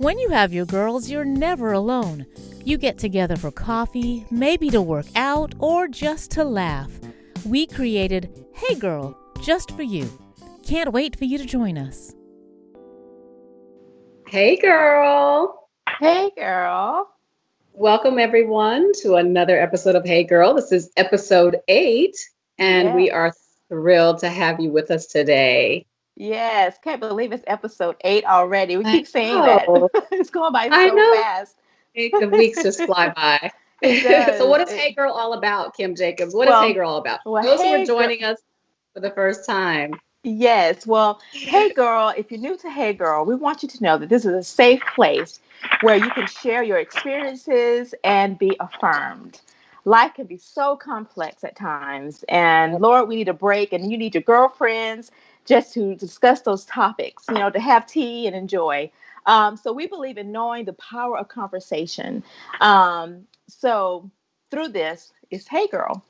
When you have your girls, you're never alone. You get together for coffee, maybe to work out, or just to laugh. We created Hey Girl, just for you. Can't wait for you to join us. Hey, girl. Hey, girl. Welcome, everyone, to another episode of Hey Girl. This is episode 8, and we Yes. are thrilled to have you with us today. Yes. Can't believe it's episode 8 already. We I keep saying that. know. It's going by I so know. fast. The weeks just fly by. It So, does. what is Hey Girl all about, Kim Jacobs? What is Hey Well, Girl all about? well, Those who are hey, girl. joining us for the first time. Yes. Well, hey, girl. If you're new to Hey Girl, we want you to know that this is a safe place where you can share your experiences and be affirmed. Life can be so complex at times, and Lord, we need a break, and you need your girlfriends just to discuss those topics, to have tea and enjoy. So we believe in knowing the power of conversation. So through this is Hey Girl,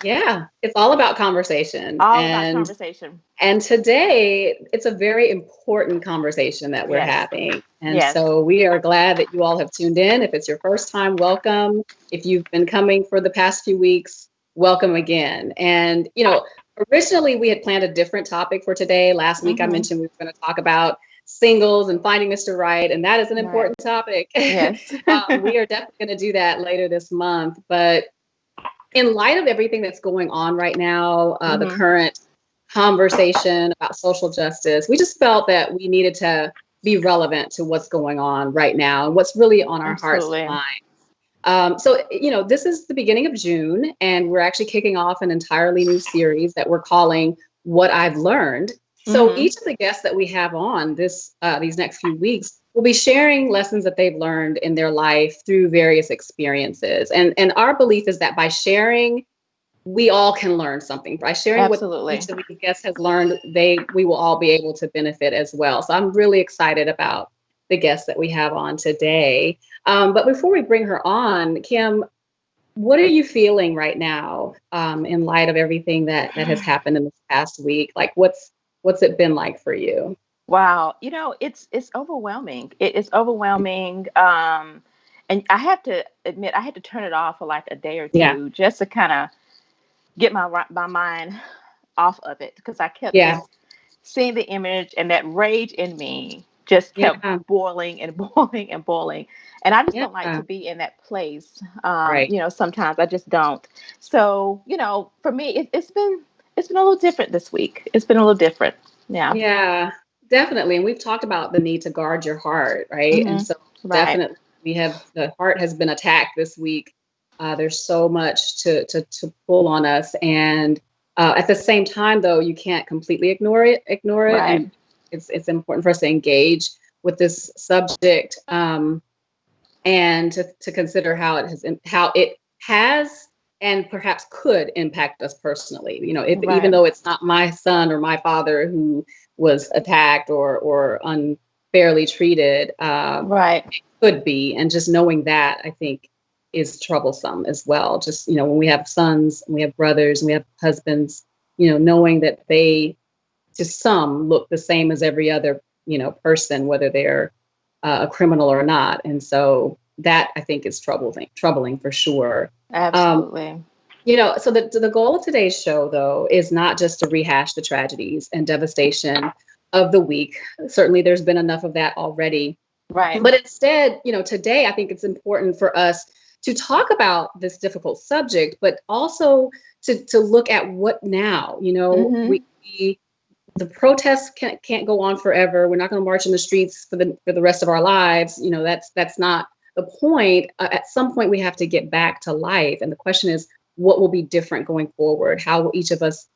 Yeah, it's all about conversation. all about And conversation. today, it's a very important conversation that we're Yes, having. And yes. so we are glad that you all have tuned in. If it's your first time, welcome. If you've been coming for the past few weeks, welcome again. And, originally we had planned a different topic for today. Last week I Mm-hmm. mentioned we were going to talk about singles and finding Mr. Right, and that is an Right. important topic. Yes. We are definitely going to do that later this month. But in light of everything that's going on right now, the Mm-hmm. current conversation about social justice, we just felt that we needed to be relevant to what's going on right now and what's really on our hearts and Absolutely. minds. So, this is the beginning of June, and we're actually kicking off an entirely new series that we're calling What I've Learned. So Mm-hmm. each of the guests that we have on these next few weeks will be sharing lessons that they've learned in their life through various experiences. And our belief is that by sharing, we all can learn something. By sharing what each Absolutely. of these guests has learned, we will all be able to benefit as well. So I'm really excited about the guests that we have on today. But before we bring her on, Kim, what are you feeling right now, in light of everything that has happened in this past week? Like, what's it been like for you? Wow. It's overwhelming. It is overwhelming. And I have to admit, I had to turn it off for like a day or Yeah, two just to kind of get my mind off of it because I kept yeah, just seeing the image and that rage in me just kept yeah, boiling and boiling and boiling. And I just don't like yeah. to be in that place. Right. Sometimes I just don't. So, for me, it's been a little different this week. It's been a little different. Yeah. Yeah, definitely. And we've talked about the need to guard your heart, right? And Hmm. so Right. definitely the heart has been attacked this week. There's so much to pull on us. And at the same time, though, you can't completely ignore it. Right. And it's important for us to engage with this subject, and to consider how it has and perhaps could impact us personally. Even Right. though it's not my son or my father who was attacked or unfairly treated, Right. could be. And just knowing that, I think, is troublesome as well. Just, when we have sons, and we have brothers, and we have husbands, knowing that they, to some, look the same as every other, person, whether they're a criminal or not. And so that, I think, is troubling for sure. Um, Absolutely. so the goal of today's show, though, is not just to rehash the tragedies and devastation of the week. Certainly, there's been enough of that already. Right. But instead, today, I think it's important for us to talk about this difficult subject, but also to look at what now. Hmm. The protests can't go on forever. We're not going to march in the streets for the rest of our lives. That's not the point. At some point, we have to get back to life, and the question is, what will be different going forward? How will each of us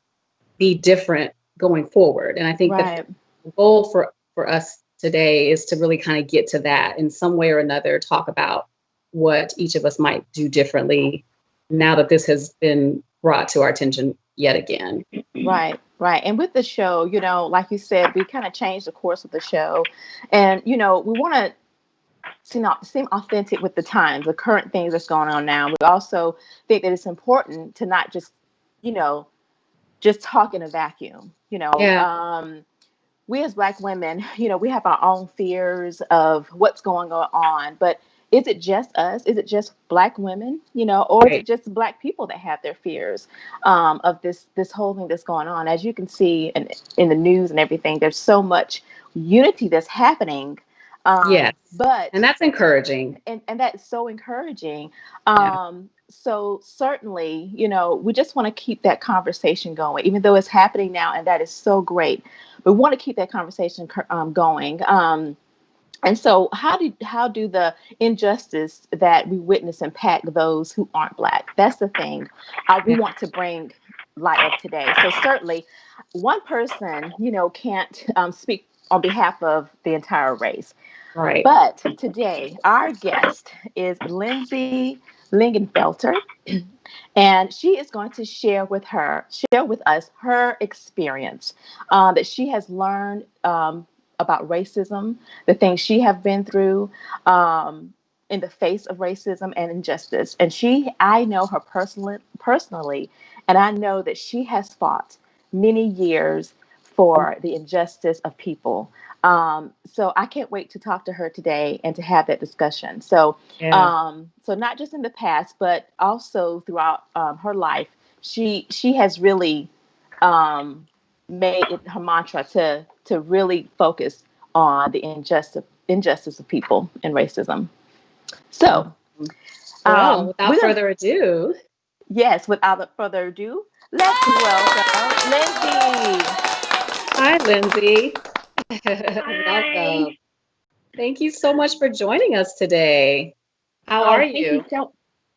be different going forward? And I think that Right. the goal for us today is to really kind of get to that in some way or another. Talk about what each of us might do differently now that this has been brought to our attention yet again. Right. Right. And with the show, like you said, we kind of changed the course of the show. And, we want to seem authentic with the times, the current things that's going on now. We also think that it's important to not you know, just talk in a vacuum. Yeah. we as Black women, we have our own fears of what's going on, but is it just us? Is it just Black women, or is it Right. just Black people that have their fears of this whole thing that's going on? As you can see in the news and everything, there's so much unity that's happening. Yes. And But that's encouraging. and that is so encouraging. Yeah. So certainly, we just want to keep that conversation going, even though it's happening now, and that is so great. We want to keep that conversation going. And so, how do the injustice that we witness impact those who aren't Black? That's the thing we Yeah. want to bring light of today. So certainly, one person, can't speak on behalf of the entire race. Right. But today, our guest is Lindsay Lingenfelter, and she is going to share with us her experience that she has learned about racism, the things she have been through in the face of racism and injustice. And I know her personally, and I know that she has fought many years for the injustice of people. So I can't wait to talk to her today and to have that discussion. Yeah. So not just in the past, but also throughout her life, she has really made it her mantra to really focus on the injustice of people and racism. So, Well, without we're gonna further ado, yes, without further ado, let's welcome Lindsay. hi, Lindsay. Hi. Welcome. Thank you so much for joining us today. How Oh, are thank you you? so.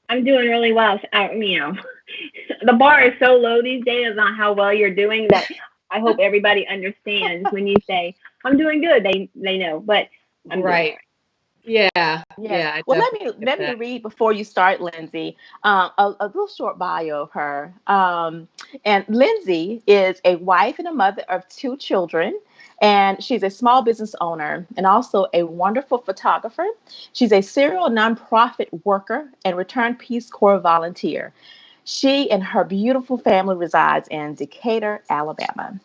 I'm doing really well. The bar is so low these days on how well you're doing that I hope everybody understands when you say I'm doing good. They know, but I'm doing all Right. right. Yeah. Yes. Yeah, I Well, definitely get let me that. read before you start, Lindsay, a little short bio of her. And Lindsay is a wife and a mother of two children, and she's a small business owner and also a wonderful photographer. She's a serial nonprofit worker and returned Peace Corps volunteer. She and her beautiful family resides in Decatur, Alabama.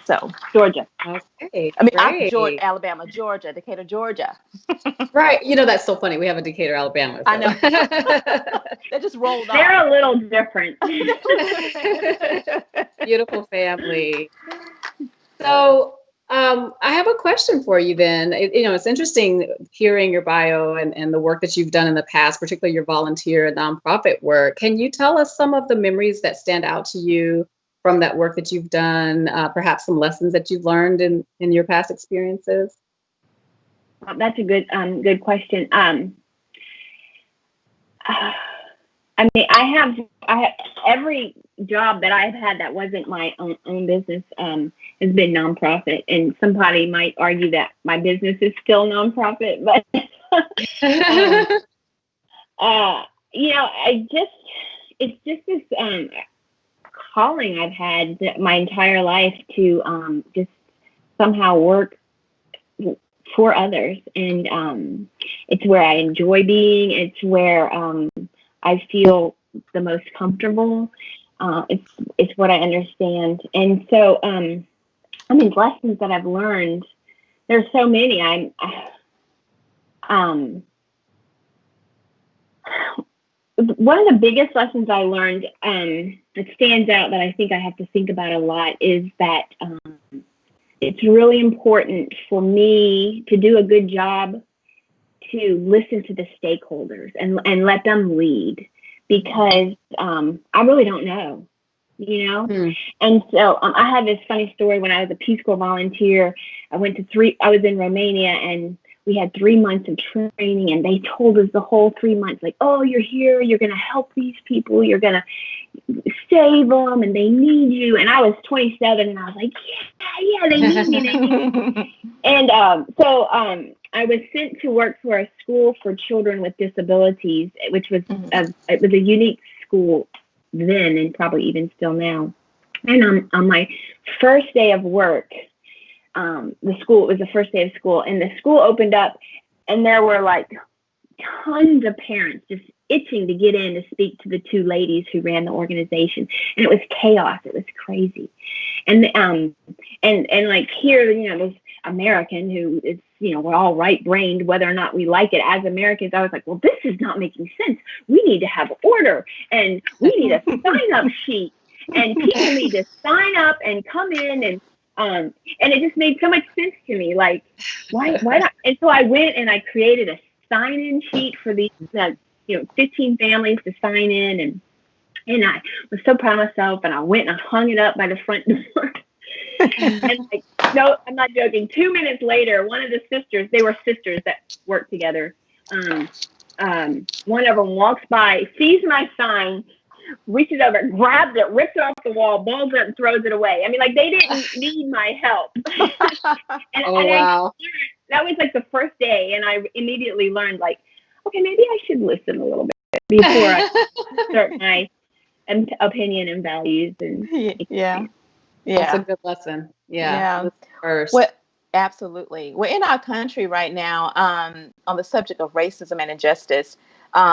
So, Georgia. Okay, Georgia, great. Alabama, Georgia, Decatur, Georgia. Right. That's so funny. We have a Decatur, Alabama. I So know. That just rolled off. They're a little different. beautiful family. So, I have a question for you then. It's interesting hearing your bio and the work that you've done in the past, particularly your volunteer and nonprofit work. Can you tell us some of the memories that stand out to you from that work that you've done, perhaps some lessons that you've learned in your past experiences? That's a good question. I have every job that I've had that wasn't my own business has been nonprofit, and somebody might argue that my business is still nonprofit, but um, it's just this calling I've had my entire life to just somehow work for others, and it's where I enjoy being. It's where I feel the most comfortable. It's what I understand, and so lessons that I've learned. There's so many. One of the biggest lessons I learned that stands out that I think I have to think about a lot is that it's really important for me to do a good job to listen to the stakeholders and let them lead, because I really don't know, Hmm. And so I had this funny story when I was a Peace Corps volunteer. I was in Romania, and we had 3 months of training, and they told us the whole 3 months, like, oh, you're here, you're going to help these people, you're going to save them, and they need you. And I was 27, and I was like, yeah, they need me, they need me. And so I was sent to work for a school for children with disabilities, which was it was a unique school then, and probably even still now. And on my first day of work, it was the first day of school, and the school opened up, and there were like tons of parents just itching to get in to speak to the two ladies who ran the organization. And it was chaos. It was crazy. And like here, this American who is, we're all right-brained, whether or not we like it as Americans. I was like, well, this is not making sense. We need to have order, and we need a sign-up sheet, and people need to sign up and come in, and it just made so much sense to me. Like, why not? And so I went and I created a sign-in sheet for these, 15 families to sign in, and I was so proud of myself, and I went and I hung it up by the front door. And no, I'm not joking. 2 minutes later, one of the sisters, they were sisters that worked together. One of them walks by, sees my sign, reaches over, grabs it, rips it off the wall, balls it, and throws it away. I mean, like, they didn't need my help. Wow. That was like the first day, and I immediately learned, like, okay, maybe I should listen a little bit before I start my opinion and values. And Yeah. That's a good lesson. Yeah. First. Well, absolutely. Well, in our country right now, on the subject of racism and injustice,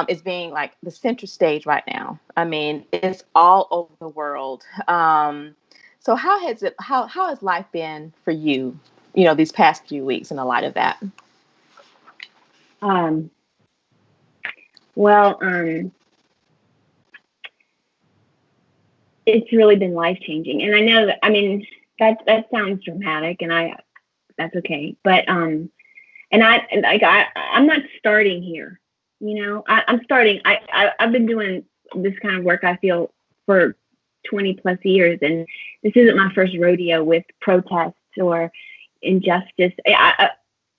is being like the center stage right now. I mean, it's all over the world. So how has life been for you, these past few weeks in the light of that? Well, it's really been life-changing. And I know that, I mean, that sounds dramatic, and that's okay. But, I'm not starting here. I'm starting, I've been doing this kind of work, I feel, for 20 plus years. And this isn't my first rodeo with protests or injustice.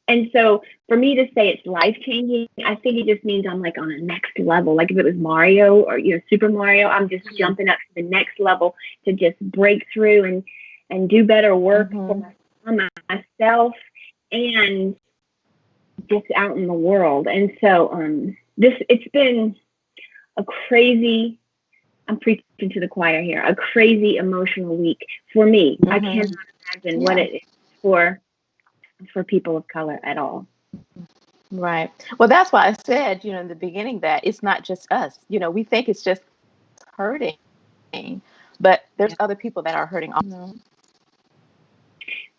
And so for me to say it's life-changing, I think it just means I'm like on a next level. Like if it was Mario or, Super Mario, I'm just jumping up to the next level to just break through and do better work for myself and just out in the world. And so it's been a crazy, I'm preaching to the choir here, a crazy emotional week for me. I cannot imagine what it is for people of color at all. Right. Well, that's why I said, in the beginning that it's not just us. We think it's just hurting, but there's other people that are hurting also.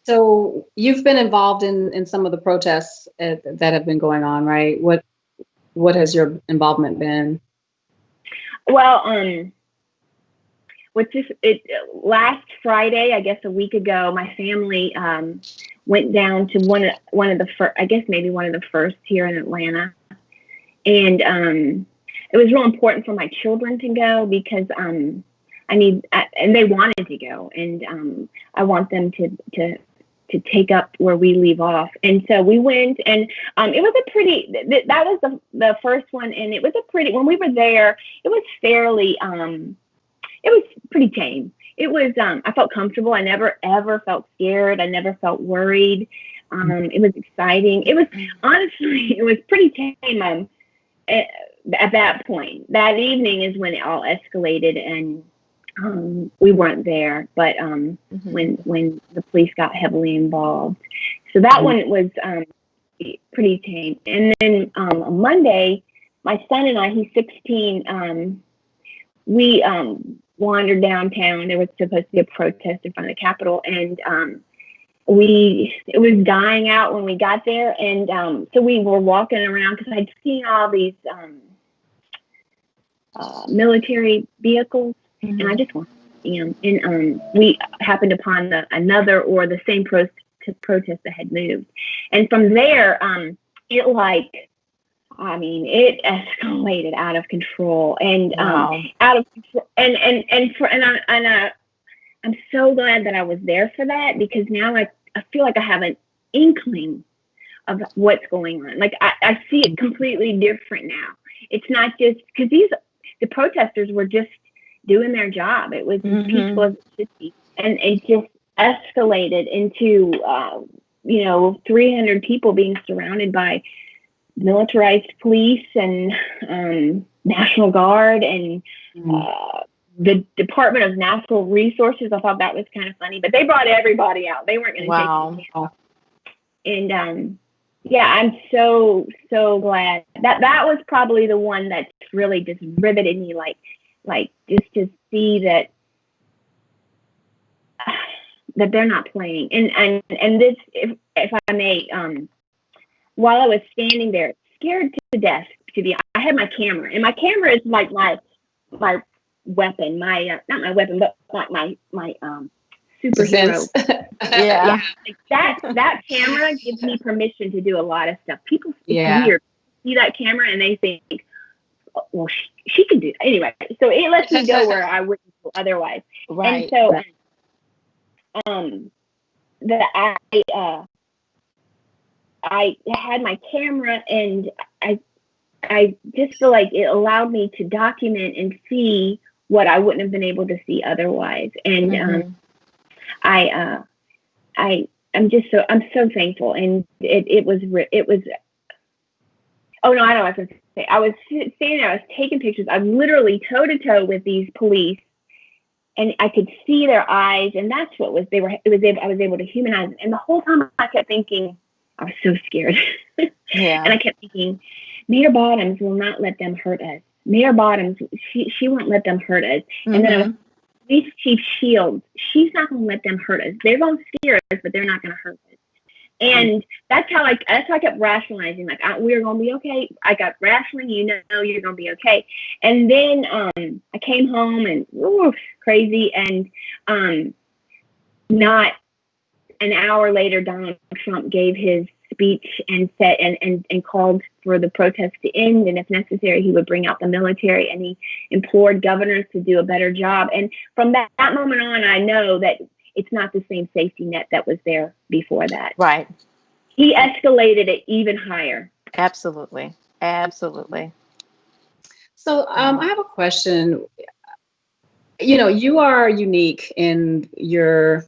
So you've been involved in some of the protests that have been going on, right? What has your involvement been? Well, last Friday, I guess a week ago, my family went down to one of the first, I guess maybe one of the first here in Atlanta, and it was real important for my children to go because and they wanted to go, and I want them to take up where we leave off. And so we went, and it was that was the first one, and it was when we were there, it was fairly, it was pretty tame. It was, I felt comfortable. I never, ever felt scared. I never felt worried. It was exciting. It was, honestly, it was pretty tame at that point. That evening is when it all escalated, and we weren't there, but when the police got heavily involved. So that one was pretty tame. And then on Monday, my son and I, he's 16, we wandered downtown. There was supposed to be a protest in front of the Capitol, and it was dying out when we got there. And so we were walking around because I'd seen all these military vehicles, and I just wanted to see them. And we happened upon the same protest that had moved. And from there, it escalated out of control, and out of control. I'm so glad that I was there for that, because now I feel like I have an inkling of what's going on. Like I see it completely different now. It's not just because the protesters were just doing their job. It was as peaceful as it should be, and it just escalated into 300 people being surrounded by militarized police and National Guard and the Department of Natural Resources. I thought that was kind of funny, but they brought everybody out. They weren't going to take it. And I'm so glad that was probably the one that really just riveted me, like just to see that that they're not playing. And this, if I may, while I was standing there, scared to death I had my camera, and my camera is like my weapon, not my weapon, but like my superhero. Yeah. Like that camera gives me permission to do a lot of stuff. People, Yeah. weird, see that camera and they think, oh, well, she can do that. Anyway, so it lets me go where I wouldn't go otherwise. Right. And so, I had my camera, and I just feel like it allowed me to document and see what I wouldn't have been able to see otherwise. And I'm so thankful. And it was oh no, I know what I was going to say. I was standing there, I was taking pictures. I'm literally toe to toe with these police, and I could see their eyes, and that's what I was able to humanize them. And the whole time I kept thinking, I was so scared. Yeah. And I kept thinking, Mayor Bottoms will not let them hurt us. Mayor Bottoms, she won't let them hurt us. Mm-hmm. And then I was, Police Chief Shields, she's not going to let them hurt us. They're going to scare us, but they're not going to hurt us. And that's how I kept rationalizing, like, we're going to be okay. I got rationally, you're going to be okay. And then I came home and crazy. And not an hour later, Donald Trump gave his speech and said and called for the protests to end, and if necessary, he would bring out the military, and he implored governors to do a better job. And from that moment on, I know that it's not the same safety net that was there before that. Right. He escalated it even higher. Absolutely. So I have a question. You are unique in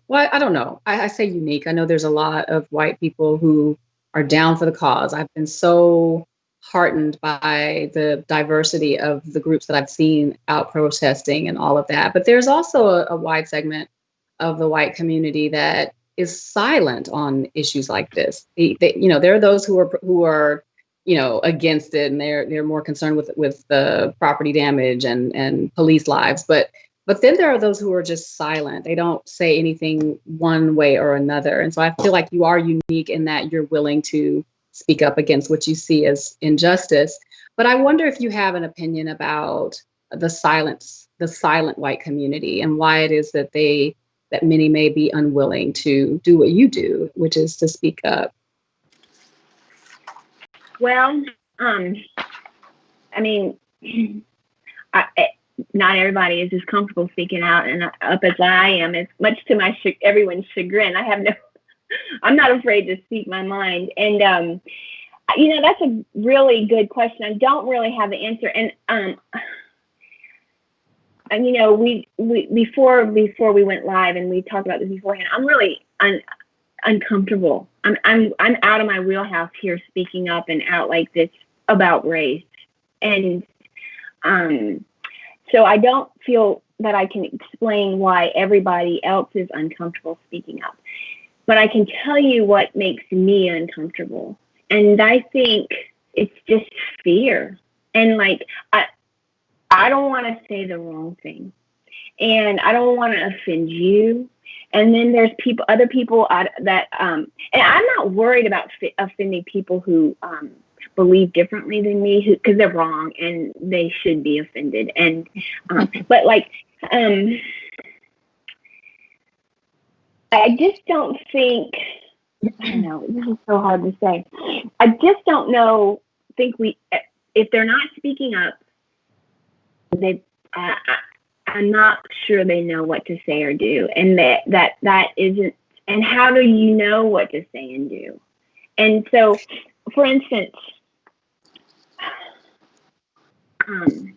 well, I don't know. I say unique. I know there's a lot of white people who are down for the cause. I've been so heartened by the diversity of the groups that I've seen out protesting and all of that. But there's also a wide segment of the white community that is silent on issues like this. There are those who are against it, and they're more concerned with the property damage and police lives. But then there are those who are just silent. They don't say anything one way or another. And so I feel like you are unique in that you're willing to speak up against what you see as injustice. But I wonder if you have an opinion about the silent white community and why it is that many may be unwilling to do what you do, which is to speak up. Well, I mean, not everybody is as comfortable speaking out and up as I am. It's much to everyone's chagrin. I'm not afraid to speak my mind. And, that's a really good question. I don't really have the answer. And we before we went live, and we talked about this beforehand, I'm really uncomfortable. I'm out of my wheelhouse here, speaking up and out like this about race. And, so I don't feel that I can explain why everybody else is uncomfortable speaking up. But I can tell you what makes me uncomfortable. And I think it's just fear. And I don't want to say the wrong thing. And I don't want to offend you. And then there's other people that, and I'm not worried about offending people who believe differently than me, because they're wrong and they should be offended. And but I just don't think, I don't know, this is so hard to say. I just don't know, if they're not speaking up, I'm not sure they know what to say or do. And that isn't, and how do you know what to say and do? And so, for instance,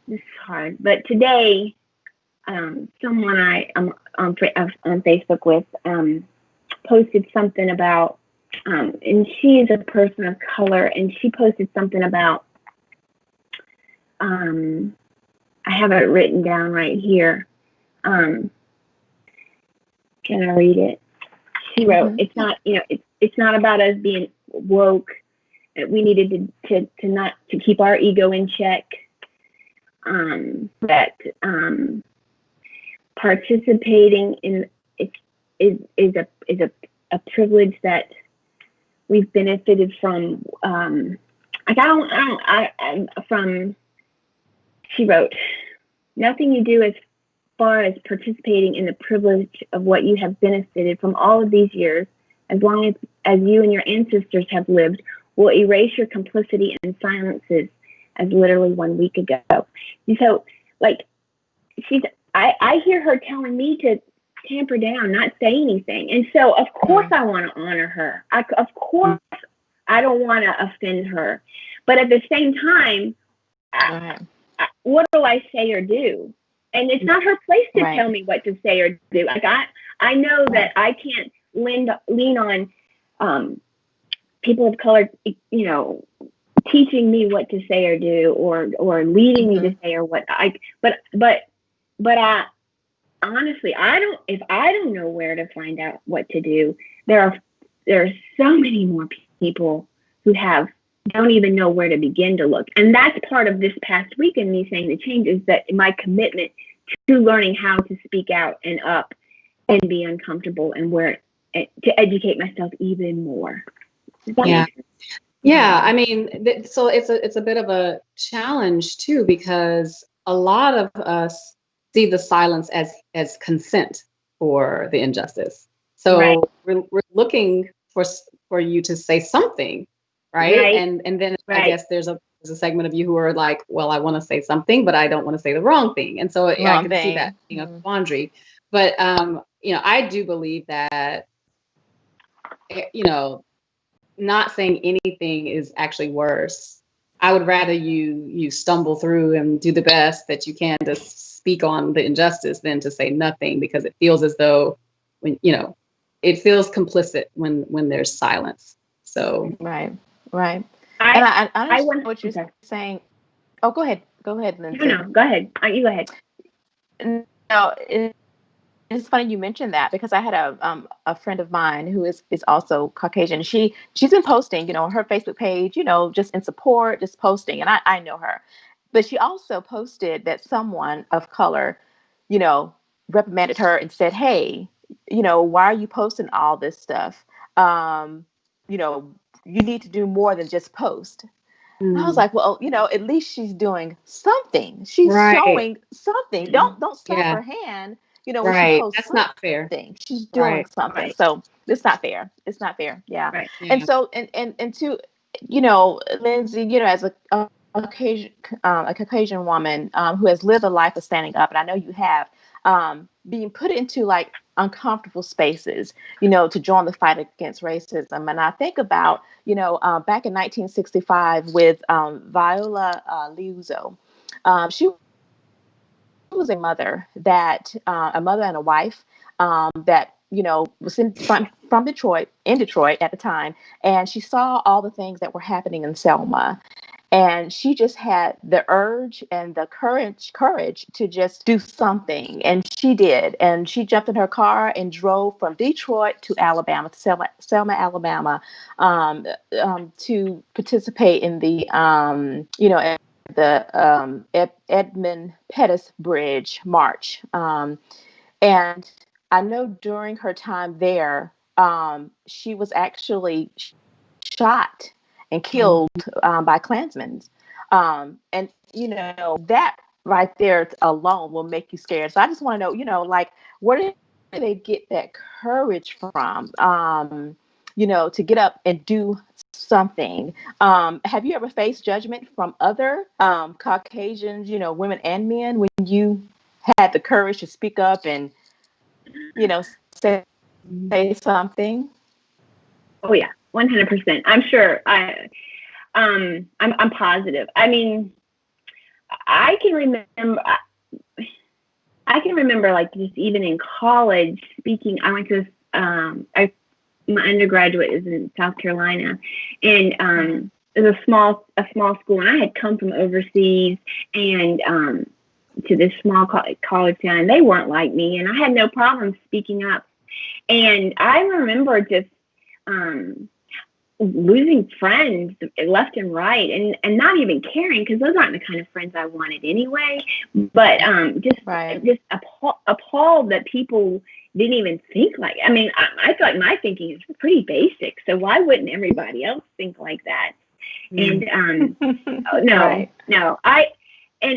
this is hard, but today, someone I'm on Facebook with posted something about, and she is a person of color, and she posted something about, I have it written down right here. Can I read it? She wrote, "It's not, it's not about us being woke. We needed to keep our ego in check. That participating in a privilege that we've benefited from. She wrote, nothing you do as far as participating in the privilege of what you have benefited from all of these years, as long as you and your ancestors have lived, will erase your complicity and silences as literally 1 week ago. And so, like, I hear her telling me to tamper down, not say anything. And so, of course, I want to honor her. Of course, I don't want to offend her. But at the same time, what do I say or do? And it's not her place to tell me what to say or do. Like I know that I can't lean on people of color, teaching me what to say or do, or leading me to say or what but I honestly, if I don't know where to find out what to do, there are so many more people who don't even know where to begin to look. And that's part of this past week and me saying the change is that my commitment to learning how to speak out and up and be uncomfortable and to educate myself even more. Yeah. I mean, so it's a bit of a challenge too, because a lot of us see the silence as consent for the injustice. So we're looking for you to say something, right? And then I guess there's a segment of you who are like, well, I want to say something, but I don't want to say the wrong thing. And so I can see that being a quandary. But I do believe that not saying anything is actually worse. I would rather you stumble through and do the best that you can to speak on the injustice than to say nothing, because it feels as though it feels complicit when there's silence. So right. And I understand what you're saying. Oh, go ahead, Lindsay. No, go ahead. You go ahead. No, it's funny you mentioned that, because I had a friend of mine who is also Caucasian. She's been posting, on her Facebook page, just in support, just posting, and I know her. But she also posted that someone of color, reprimanded her and said, hey, why are you posting all this stuff? You need to do more than just post. I was like, well, at least she's doing something. She's showing something. Don't slap her hand. When she posts that's not fair. She's doing something. So it's not fair. It's not fair. Yeah. Right. Yeah. And so, and to, Lindsay, as a Caucasian woman who has lived a life of standing up, and I know you have, being put into like uncomfortable spaces, to join the fight against racism. And I think about, back in 1965 with Viola Liuzzo. She was a mother and a wife that was from Detroit at the time, and she saw all the things that were happening in Selma, and she just had the urge and the courage to just do something, and she did, and she jumped in her car and drove from Detroit to Alabama, to Selma, Alabama, to participate in the Edmund Pettus Bridge March. And I know during her time there, she was actually shot and killed by Klansmen. And, that right there alone will make you scared. So I just want to know, like, where did they get that courage from, to get up and do something? Have you ever faced judgment from other Caucasians, women and men, when you had the courage to speak up and, say something? Oh yeah, 100%. I'm sure. I'm positive. I mean, I can remember like just even in college speaking. I went to my undergraduate is in South Carolina, and it was a small school, and I had come from overseas and to this small college town, and they weren't like me, and I had no problem speaking up. And I remember just losing friends left and right, and not even caring, because those aren't the kind of friends I wanted anyway. But just appalled that people didn't even think like, I mean, I feel like my thinking is pretty basic. So why wouldn't everybody else think like that? And no, Right. no, as a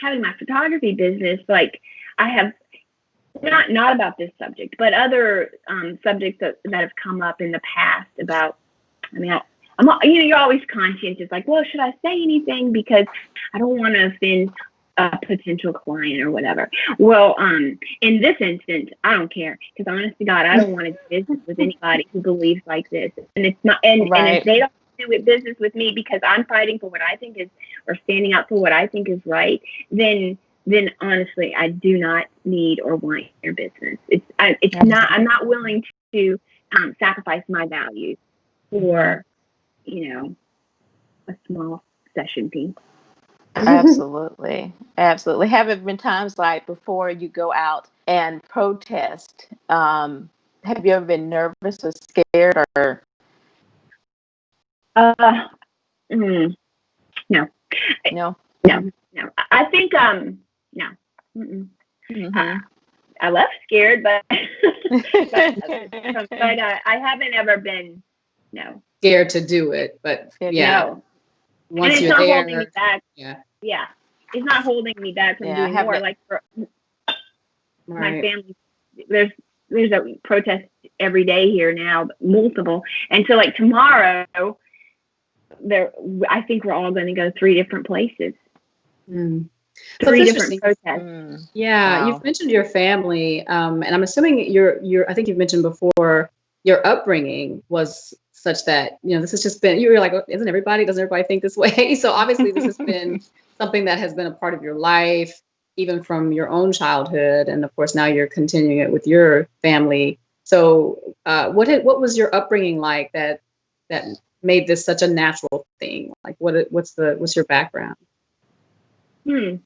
having my photography business, like I have not about this subject, but other subjects that have come up in the past about. I mean, I'm you're always conscientious, like, well, should I say anything because I don't want to offend a potential client or whatever. Well, in this instance, I don't care because honest to God, I don't want to do business with anybody who believes like this, and it's not, and if they don't do business with me because I'm fighting for what I think is, or standing up for what I think is right, then honestly, I do not need or want your business. I'm not willing to sacrifice my values for, a small session fee. Absolutely. Absolutely. Have there been times like before you go out and protest? Have you ever been nervous or scared or? No. No. No. I think no. I left scared, but I haven't ever been scared to do it. But yeah, no. Once and it's you're not there, holding me back. Yeah, it's not holding me back from doing more. Like for my family, there's a protest every day here now, multiple, and so like tomorrow, I think we're all going to go 3 different places. Three different protests. Yeah, wow. You've mentioned your family, and I'm assuming I think you've mentioned before your upbringing was such that, this has just been, you were like, doesn't everybody think this way? So obviously this has been something that has been a part of your life, even from your own childhood. And of course, now you're continuing it with your family. So what was your upbringing like that made this such a natural thing? Like what's your background? I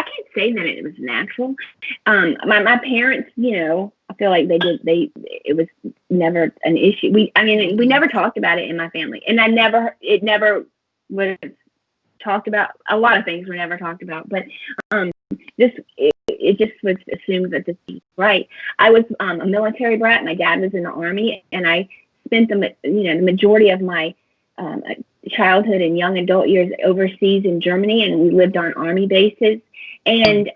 can't say that it was natural. My parents, I feel like it was never an issue. We never talked about it in my family, and it never was talked about. A lot of things were never talked about, but it just was assumed that this was right. I was a military brat. My dad was in the Army, and I spent the majority of my childhood and young adult years overseas in Germany, and we lived on Army bases. And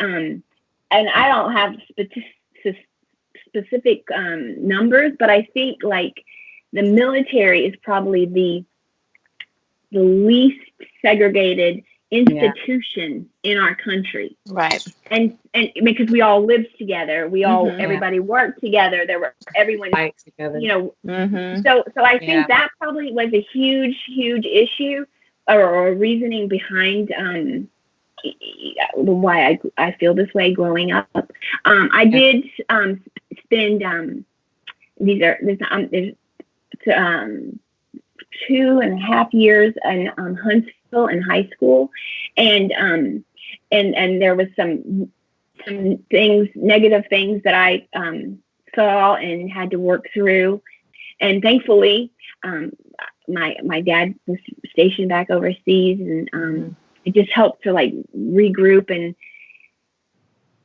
I don't have specific numbers, but I think like the military is probably the least segregated institution in our country, right? And because we all lived together, everybody worked together. Everyone together, So I think that probably was a huge issue or reasoning behind why I feel this way growing up. I did spend there's 2.5 years in Huntsville in high school, and there was some things, negative things that I saw and had to work through, and thankfully my dad was stationed back overseas, and it just helped to like regroup and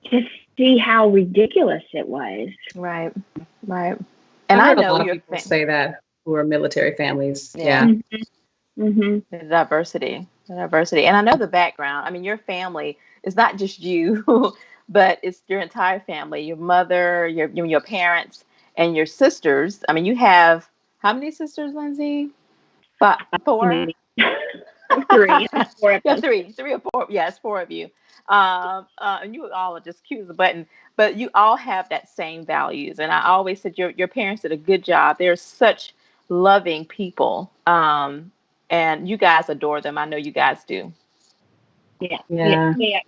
just see how ridiculous it was. Right. And I know a lot of people say that who are military families. Yeah. The diversity. And I know the background. I mean, your family is not just you, but it's your entire family, your mother, your parents, and your sisters. I mean, you have how many sisters, Lindsay? 4? 3. 4 Yeah, 3 or 4. Yes, 4 of you. And you all are just cute as a button, but you all have that same values. And I always said your parents did a good job. They're such loving people. And you guys adore them. I know you guys do. Yeah. We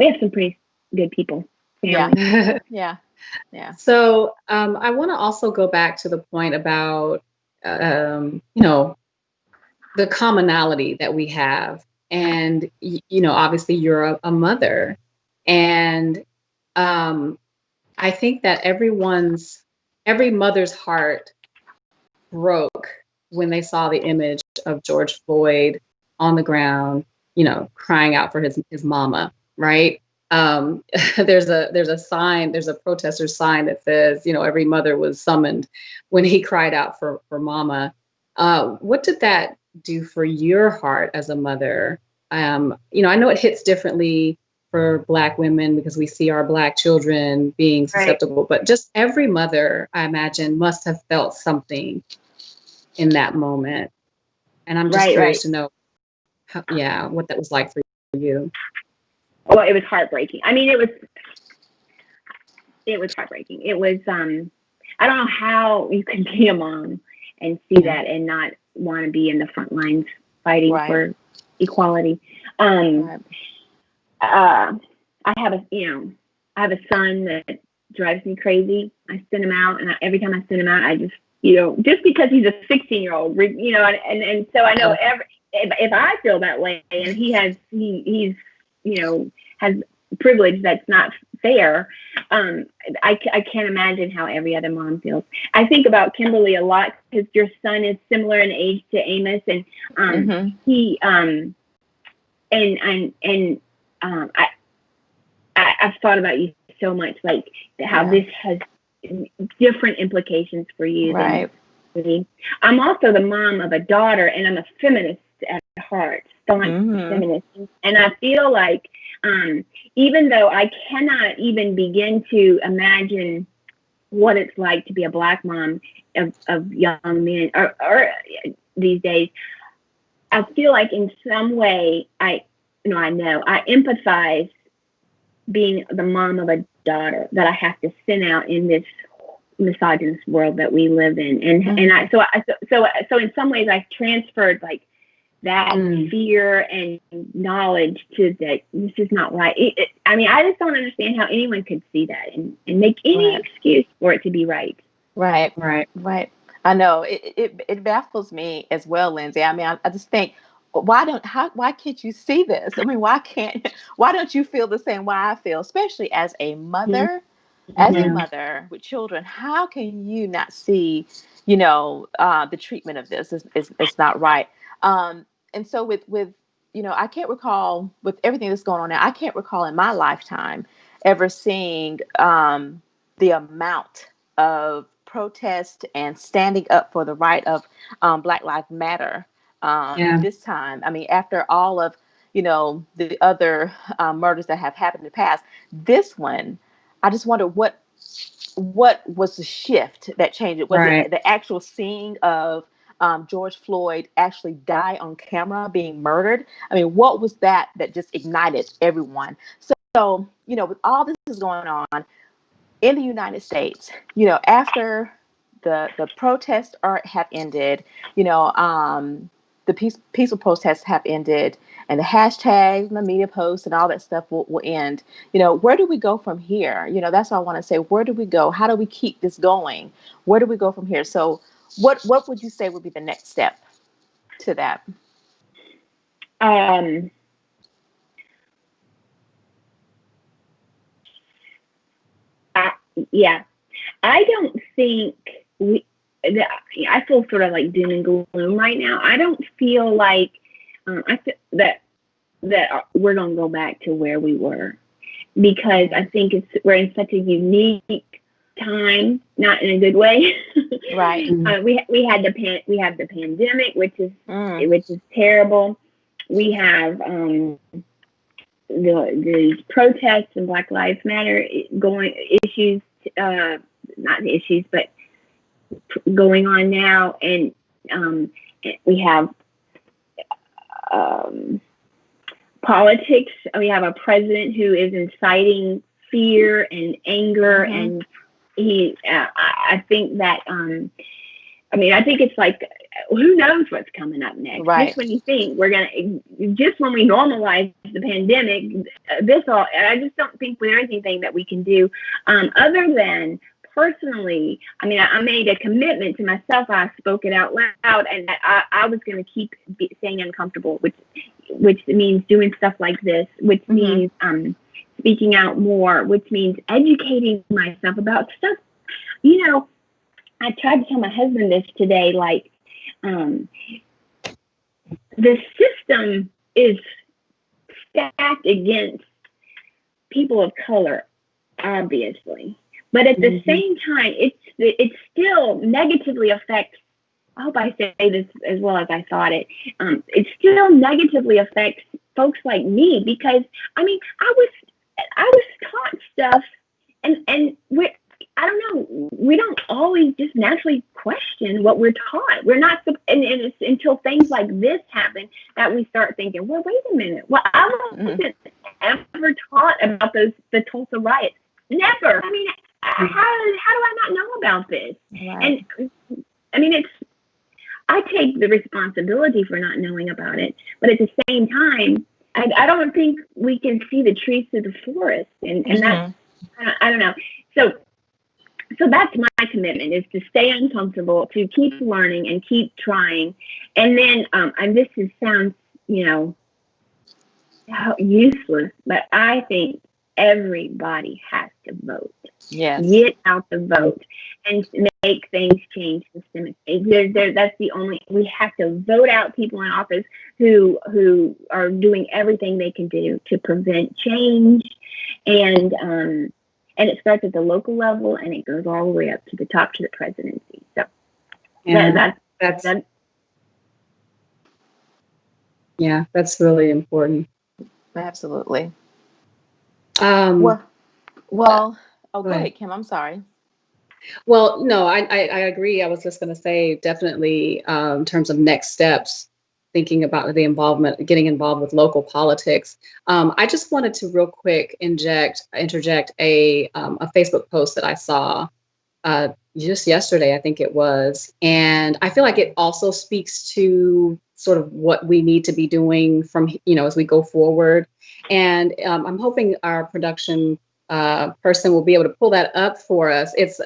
have some pretty good people. Yeah. So I want to also go back to the point about the commonality that we have, and obviously you're a mother, and I think that every mother's heart broke when they saw the image of George Floyd on the ground, crying out for his mama. right? There's a sign, there's a protester sign that says, every mother was summoned when he cried out for mama. What did that do for your heart as a mother? I know it hits differently for Black women because we see our Black children being susceptible, but just every mother, I imagine, must have felt something in that moment. And I'm just curious to know what that was like for you. Well, it was heartbreaking. I mean, it was heartbreaking. It was, I don't know how you can be a mom and see that and not want to be in the front lines fighting for equality. I have a son that drives me crazy. I send him out, and every time I send him out, I just, just because he's a 16-year-old, and so I know if I feel that way, and he's has privilege that's not fair, I can't imagine how every other mom feels. I think about Kimberly a lot because your son is similar in age to Amos, and he I've thought about you so much, like how this has different implications for you. Right. Than me. I'm also the mom of a daughter, and I'm a feminist at heart, staunch feminist, and I feel like even though I cannot even begin to imagine what it's like to be a Black mom of young men or these days, I feel like in some way I empathize being the mom of a daughter that I have to send out in this misogynist world that we live in, and so in some ways I transferred like that fear and knowledge to that this is not right. I mean, I just don't understand how anyone could see that and make any excuse for it to be right. Right. I know it baffles me as well, Lindsay. I mean, I just think, why can't you see this? I mean, why don't you feel the same way I feel, especially as a mother, a mother with children? How can you not see, the treatment of this is not right? And so with I can't recall, with everything that's going on now, I can't recall in my lifetime ever seeing the amount of protest and standing up for the right of Black Lives Matter this time. I mean, after all of the other murders that have happened in the past, this one, I just wonder what was the shift that changed it? Was it the actual seeing of George Floyd actually die on camera, being murdered? I mean, what was that just ignited everyone? So with all this is going on in the United States, after the protests have ended, the peaceful protests have ended, and the hashtags and the media posts and all that stuff will end. Where do we go from here? That's what I want to say. Where do we go? How do we keep this going? Where do we go from here? So what would you say would be the next step to that? I don't think I feel sort of like doom and gloom right now. I don't feel like I feel that we're going to go back to where we were, because I think we're in such a unique time, not in a good way. Right. We have the pandemic, which is terrible. We have the protests and Black Lives Matter not issues, but going on now, and we have politics. We have a president who is inciting fear and anger, and I think that I think it's like, who knows what's coming up next? Right. Just when you think just when we normalize the pandemic, I just don't think there's anything that we can do other than personally. I mean, I made a commitment to myself. I spoke it out loud, and I was going to keep staying uncomfortable, which means doing stuff like this, which means speaking out more, which means educating myself about stuff. I tried to tell my husband this today, like, the system is stacked against people of color, obviously. But at the same time, it still negatively affects. I hope I say this as well as I thought it. It still negatively affects folks like me because I mean I was taught stuff, and I don't know, we don't always just naturally question what we're taught. We're not, and it's until things like this happen that we start thinking, well, wait a minute. Well, I wasn't ever taught about the Tulsa riots. Never. I mean, how do I not know about this? Right. And I mean, I take the responsibility for not knowing about it, but at the same time, I don't think we can see the trees through the forest, and that's, I don't know. So that's my commitment, is to stay uncomfortable, to keep learning and keep trying. And then, and this sounds, useless, but I think everybody has to vote. Yes. Get out the vote and make things change systemically. That's the only, we have to vote out people in office who are doing everything they can do to prevent change. And it starts at the local level and it goes all the way up to the top, to the presidency. So that's really important. Absolutely. Go ahead, Kim. I'm sorry. Well, no, I agree. I was just going to say, definitely, in terms of next steps, thinking about the involvement, getting involved with local politics. I just wanted to real quick interject a Facebook post that I saw just yesterday, I think it was. And I feel like it also speaks to sort of what we need to be doing from, as we go forward. And I'm hoping our production person will be able to pull that up for us. It's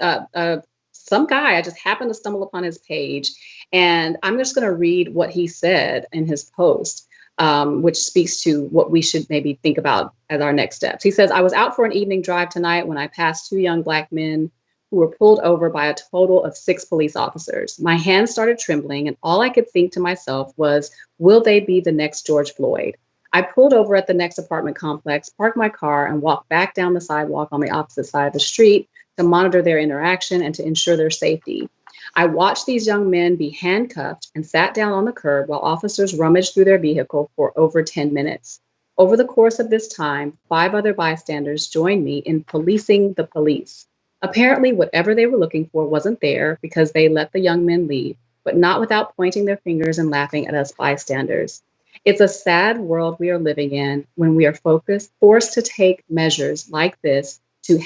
some guy, I just happened to stumble upon his page, and I'm just going to read what he said in his post, which speaks to what we should maybe think about as our next steps. He says, "I was out for an evening drive tonight when I passed two young Black men who were pulled over by a total of 6 police officers. My hands started trembling, and all I could think to myself was, will they be the next George Floyd? I pulled over at the next apartment complex, parked my car, and walked back down the sidewalk on the opposite side of the street to monitor their interaction and to ensure their safety. I watched these young men be handcuffed and sat down on the curb while officers rummaged through their vehicle for over 10 minutes. Over the course of this time, 5 other bystanders joined me in policing the police. Apparently, whatever they were looking for wasn't there because they let the young men leave, but not without pointing their fingers and laughing at us bystanders. It's a sad world we are living in when we are forced to take measures like this to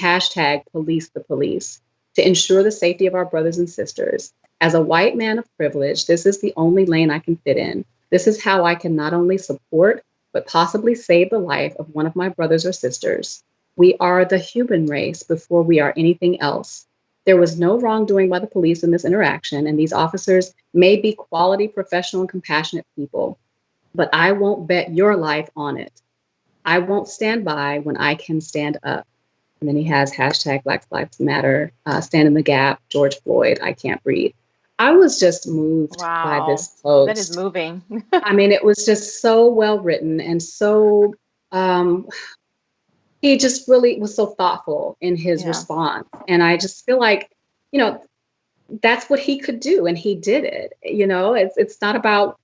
#police the police, to ensure the safety of our brothers and sisters. As a white man of privilege, this is the only lane I can fit in. This is how I can not only support, but possibly save the life of one of my brothers or sisters. We are the human race before we are anything else. There was no wrongdoing by the police in this interaction, and these officers may be quality, professional, and compassionate people, but I won't bet your life on it. I won't stand by when I can stand up." And then he has #Black Lives Matter, stand in the gap, George Floyd, I can't breathe. I was just moved by this post. That is moving. I mean, it was just so well written and so, he just really was so thoughtful in his response. And I just feel like, that's what he could do. And he did it. It's not about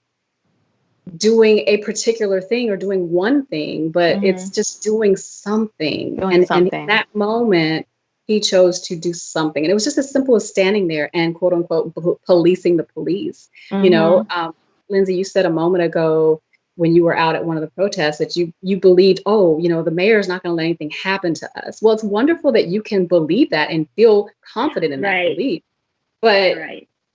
doing a particular thing or doing one thing, but it's just doing something. And in that moment, he chose to do something. And it was just as simple as standing there and quote unquote policing the police. Lindsay, you said a moment ago when you were out at one of the protests that you believed, the mayor is not going to let anything happen to us. Well, it's wonderful that you can believe that and feel confident in that belief. But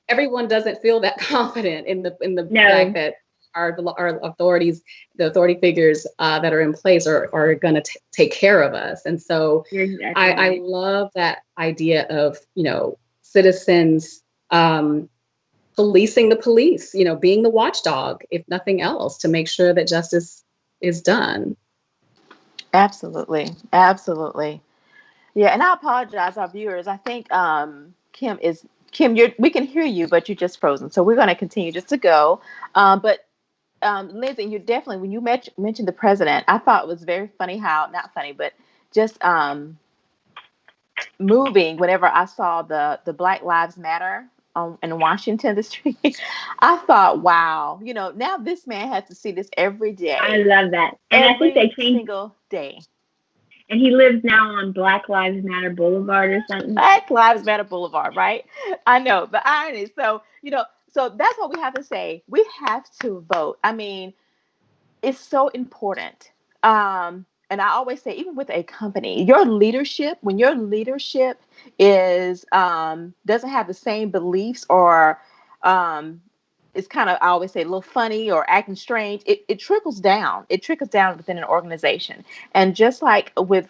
everyone doesn't feel that confident in the fact that our authorities, the authority figures that are in place are going to take care of us. And so I love that idea of, citizens policing the police, being the watchdog, if nothing else, to make sure that justice is done. Absolutely. Absolutely. Yeah. And I apologize, our viewers. I think Kim, we can hear you, but you're just frozen. So we're going to continue just to go. But Lindsay, you definitely, when you mentioned the president, I thought it was very funny not funny, but just moving whenever I saw the Black Lives Matter in Washington, the street. I thought, wow, now this man has to see this every day. I love that. And I think they Every changed. single day. And he lives now on Black Lives Matter Boulevard or something. Black Lives Matter Boulevard, right? I know the irony. So, so that's what we have to say. We have to vote. I mean, it's so important. And I always say, even with a company, your leadership, when your leadership is doesn't have the same beliefs, or it's kind of, I always say, a little funny or acting strange, it trickles down. It trickles down within an organization. And just like with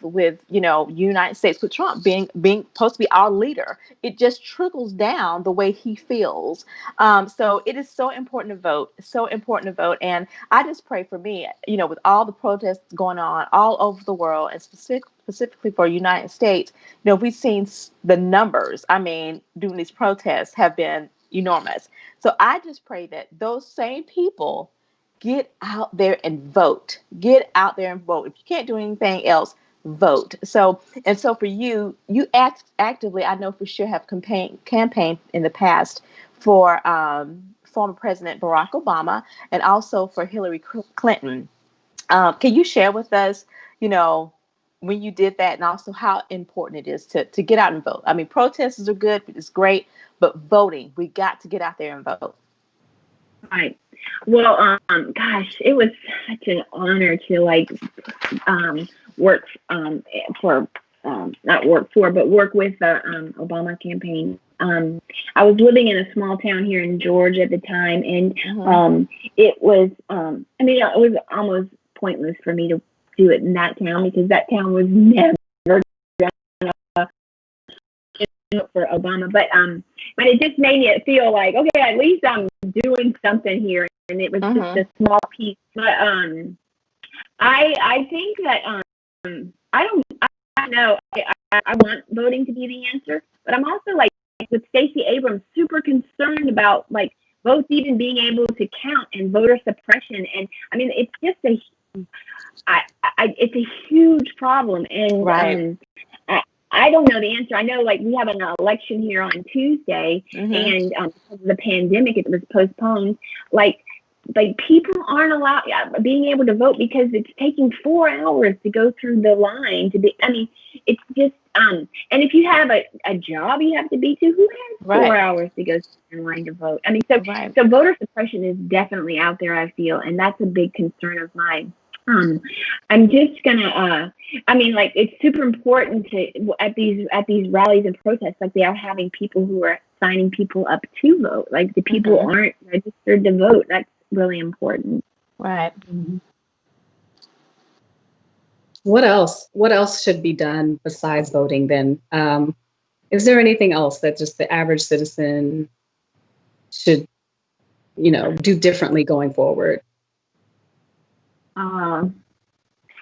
United States, with Trump being supposed to be our leader, it just trickles down the way he feels. So it is so important to vote. So important to vote. And I just pray for me, with all the protests going on all over the world, and specifically for United States, we've seen the numbers, during these protests have been enormous. So I just pray that those same people get out there and vote. Get out there and vote. If you can't do anything else, vote. So for you actively, I know for sure, have campaigned in the past for former President Barack Obama, and also for Hillary Clinton. Can you share with us, when you did that, and also how important it is to get out and vote? Protests are good, it's great, but voting, we got to get out there and vote. Right. Well, gosh, it was such an honor to work work with the Obama campaign. I was living in a small town here in Georgia at the time, and it was almost pointless for me to do it in that town, because that town was never for Obama, but it just made it feel like, okay, at least I'm doing something here, and it was just a small piece. But I think that I don't know. I want voting to be the answer, but I'm also, like with Stacey Abrams, super concerned about votes even being able to count, and voter suppression, and it's just it's a huge problem, and right. I don't know the answer. I know, we have an election here on Tuesday, and because of the pandemic, it was postponed. People aren't allowed being able to vote because it's taking 4 hours to go through the line to be. It's just and if you have a job you have to be to, who has 4 hours to go in line to vote? So voter suppression is definitely out there, I feel, and that's a big concern of mine. I'm just gonna, it's super important to at these rallies and protests, they are having people who are signing people up to vote. The people aren't registered to vote. That's really important. Right. What else should be done besides voting then? Is there anything else that just the average citizen should, do differently going forward?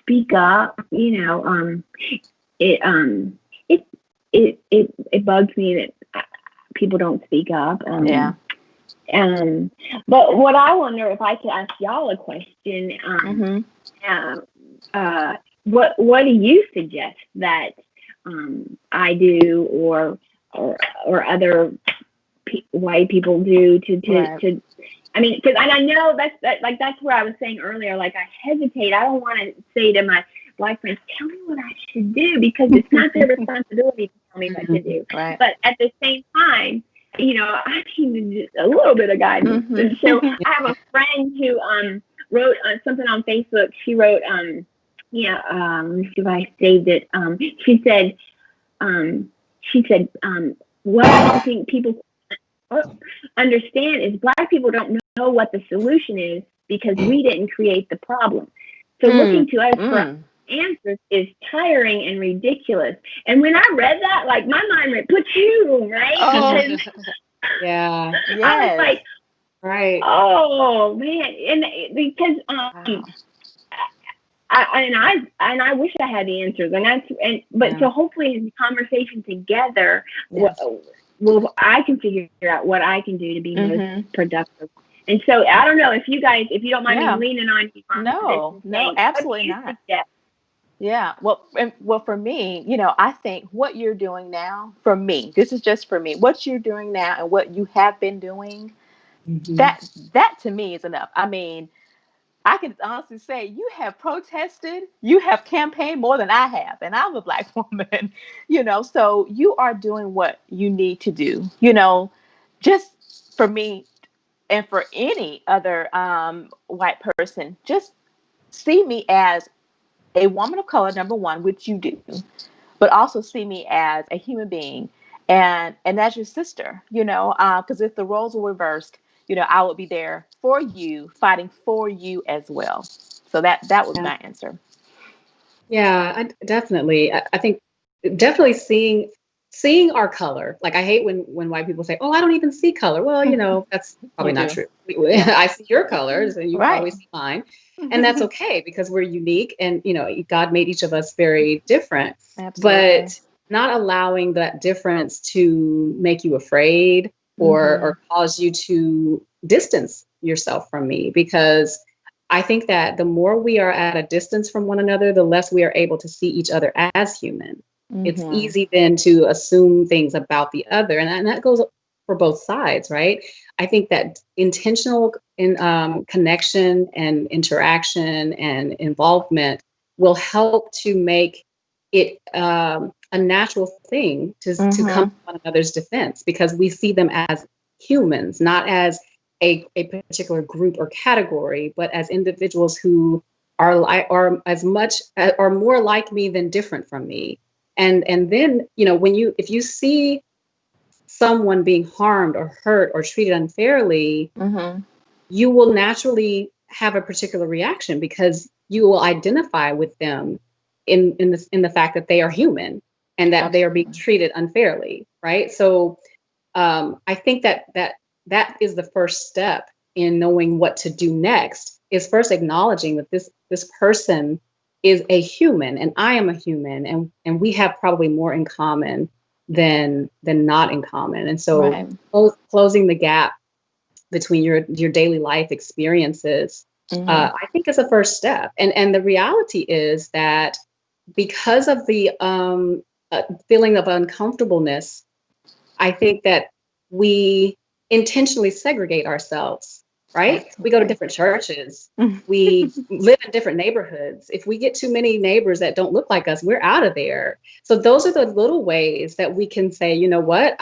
Speak up. It bugs me that people don't speak up. But what I wonder, if I could ask y'all a question, what do you suggest that I do or other white people do to because I know that's where I was saying earlier, I hesitate. I don't want to say to my Black friends, tell me what I should do, because it's not their responsibility to tell me what to do. Right. But at the same time, I need a little bit of guidance. So I have a friend who wrote something on Facebook. She wrote, let me see if I saved it. She said, what I don't think people understand is Black people don't know what the solution is, because we didn't create the problem. So looking to us for answers is tiring and ridiculous. And when I read that, my mind went, put you, right? Oh, yeah. Yes. I was like, right. Oh man, and because I wish I had the answers, so hopefully in the conversation together, I can figure out what I can do to be most productive. And so I don't know if you don't mind me leaning on you. No, absolutely not. Yeah. Well, for me, I think what you're doing now, for me, this is just for me, what you're doing now and what you have been doing, Mhm. that to me is enough. I mean, I can honestly say you have protested, you have campaigned more than I have, and I'm a Black woman, so you are doing what you need to do, just for me and for any other white person, just see me as a woman of color, number one, which you do, but also see me as a human being and as your sister, because if the roles were reversed, I would be there for you, fighting for you as well. So that was Yeah, my answer. yeah, definitely. I think definitely seeing our color. Like I hate when white people say, "Oh, I don't even see color." Well, that's probably You not do. true. Yeah. I see your colors, and you Right. probably see mine, and that's okay because we're unique, and God made each of us very different. Absolutely. But not allowing that difference to make you afraid or cause you to distance yourself from me, because I think that the more we are at a distance from one another, the less we are able to see each other as human. It's Mm-hmm. easy then to assume things about the other, and that goes for both sides, right? I think that intentional connection and interaction and involvement will help to make it a natural thing to come Mm-hmm. to one another's defense, because we see them as humans, not as a particular group or category, but as individuals who are as much are more like me than different from me. And then if you see someone being harmed or hurt or treated unfairly, Mm-hmm. you will naturally have a particular reaction because you will identify with them in the fact that they are human and that they are being Absolutely. treated unfairly, right? So I think that is the first step in knowing what to do next, is first acknowledging that this person is a human and I am a human, and we have probably more in common than not in common. And so Right. closing the gap between your daily life experiences, Mm-hmm. I think is a first step. And the reality is that because of the feeling of uncomfortableness, I think that we intentionally segregate ourselves, right? We go to Absolutely. different churches. We live in different neighborhoods. If we get too many neighbors that don't look like us, we're out of there. So those are the little ways that we can say, you know what,